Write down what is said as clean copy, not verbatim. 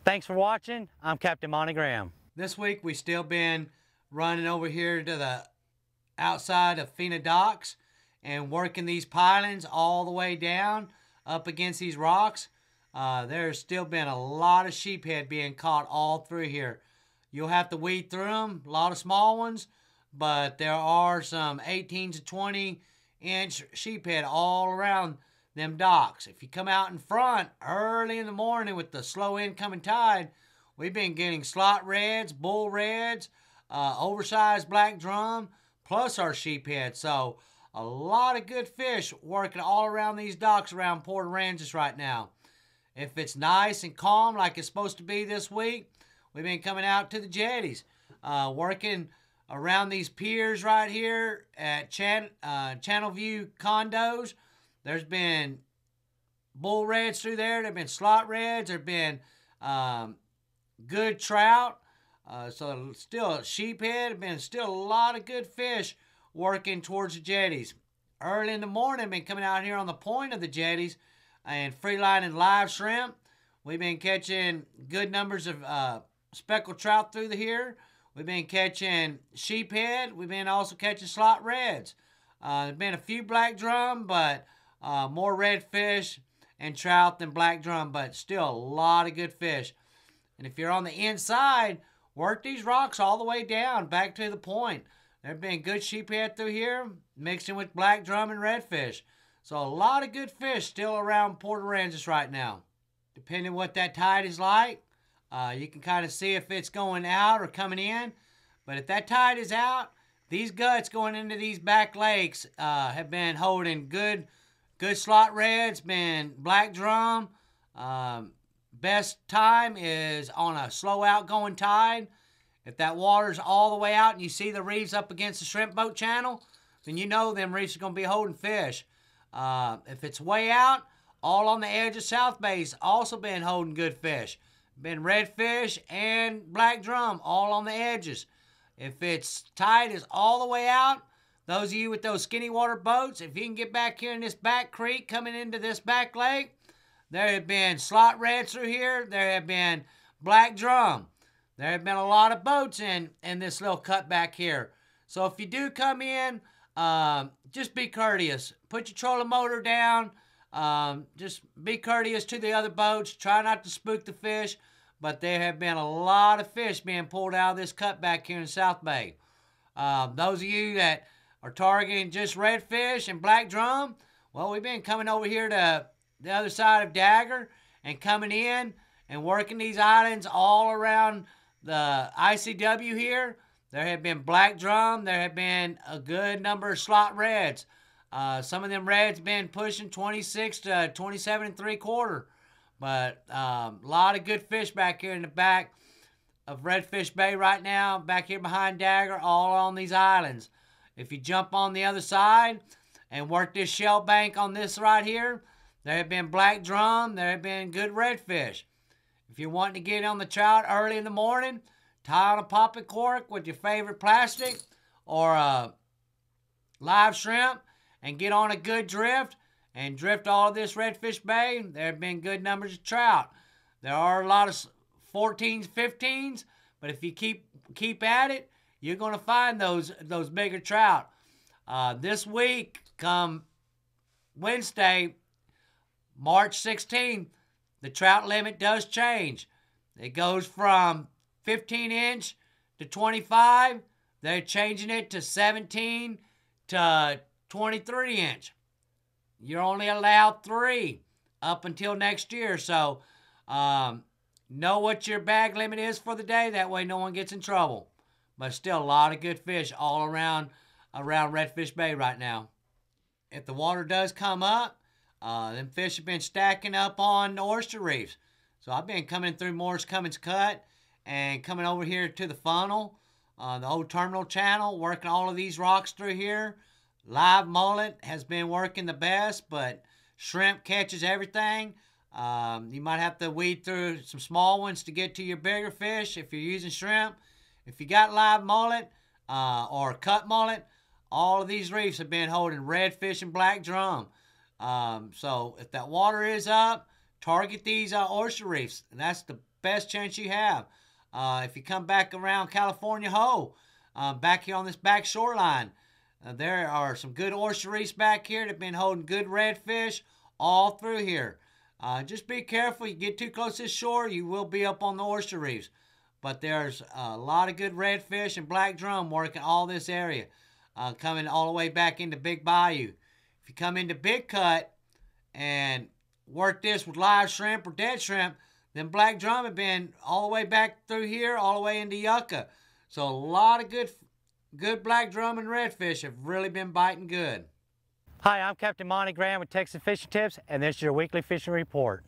Thanks for watching. I'm Captain Monte. This week we still been running over here to the outside of Fina Docks and working these pilings all the way down up against these rocks. There's still been a lot of sheephead being caught all through here. You'll have to weed through them, a lot of small ones, but there are some 18 to 20 inch sheephead all around them docks. If you come out in front early in the morning with the slow incoming tide, we've been getting slot reds, bull reds, oversized black drum, plus our sheephead. So a lot of good fish working all around these docks around Port Aransas right now. If it's nice and calm like it's supposed to be this week, we've been coming out to the jetties, working around these piers right here at Channel View condos. There's been bull reds through there. There have been slot reds. There have been good trout. So still sheephead. Have been still a lot of good fish working towards the jetties. Early in the morning, been coming out here on the point of the jetties and freelining live shrimp. We've been catching good numbers of speckled trout through here. We've been catching sheephead. We've been also catching slot reds. There's been a few black drum, but more redfish and trout than black drum, but still a lot of good fish. And if you're on the inside, work these rocks all the way down back to the point. There have been good sheephead through here, mixing with black drum and redfish. So a lot of good fish still around Port Aransas right now. Depending what that tide is like, you can kind of see if it's going out or coming in. But if that tide is out, these guts going into these back lakes have been holding good slot reds, been black drum. Best time is on a slow outgoing tide. If that water's all the way out and you see the reefs up against the shrimp boat channel, then you know them reefs are going to be holding fish. If it's way out, all on the edge of South Bay's also been holding good fish. Been redfish and black drum all on the edges. If its tide is all the way out, those of you with those skinny water boats, if you can get back here in this back creek coming into this back lake, there have been slot reds through here. There have been black drum. There have been a lot of boats in this little cut back here. So if you do come in, just be courteous. Put your trolling motor down. Just be courteous to the other boats. Try not to spook the fish. But there have been a lot of fish being pulled out of this cut back here in South Bay. Those of you that are targeting just redfish and black drum, well, we've been coming over here to the other side of Dagger and coming in and working these islands all around the ICW here. There have been black drum. There have been a good number of slot reds. Some of them reds been pushing 26 to 27 3/4. But a lot of good fish back here in the back of Redfish Bay right now, back here behind Dagger, all on these islands. If you jump on the other side and work this shell bank on this right here, there have been black drum. There have been good redfish. If you're wanting to get on the trout early in the morning, tie on a popping cork with your favorite plastic or a live shrimp and get on a good drift and drift all of this Redfish Bay. There have been good numbers of trout. There are a lot of 14s, 15s, but if you keep at it, you're going to find those bigger trout. This week, come Wednesday, March 16th, the trout limit does change. It goes from 15 inch to 25. They're changing it to 17 to 23 inch. You're only allowed 3 up until next year. So know what your bag limit is for the day. That way no one gets in trouble. But still a lot of good fish all around Redfish Bay right now. If the water does come up, them fish have been stacking up on the oyster reefs. So I've been coming through Morris Cummins Cut and coming over here to the funnel, the old terminal channel, working all of these rocks through here. Live mullet has been working the best, but shrimp catches everything. You might have to weed through some small ones to get to your bigger fish if you're using shrimp. If you got live mullet or cut mullet, all of these reefs have been holding redfish and black drum. So if that water is up, target these oyster reefs. And that's the best chance you have. If you come back around California Ho, back here on this back shoreline, there are some good oyster reefs back here that have been holding good redfish all through here. Just be careful. You get too close to the shore, you will be up on the oyster reefs. But there's a lot of good redfish and black drum working all this area, coming all the way back into Big Bayou. If you come into Big Cut and work this with live shrimp or dead shrimp, then black drum have been all the way back through here, all the way into Yucca. So a lot of good black drum and redfish have really been biting good. Hi, I'm Captain Monte with Texas Fishing Tips, and this is your weekly fishing report.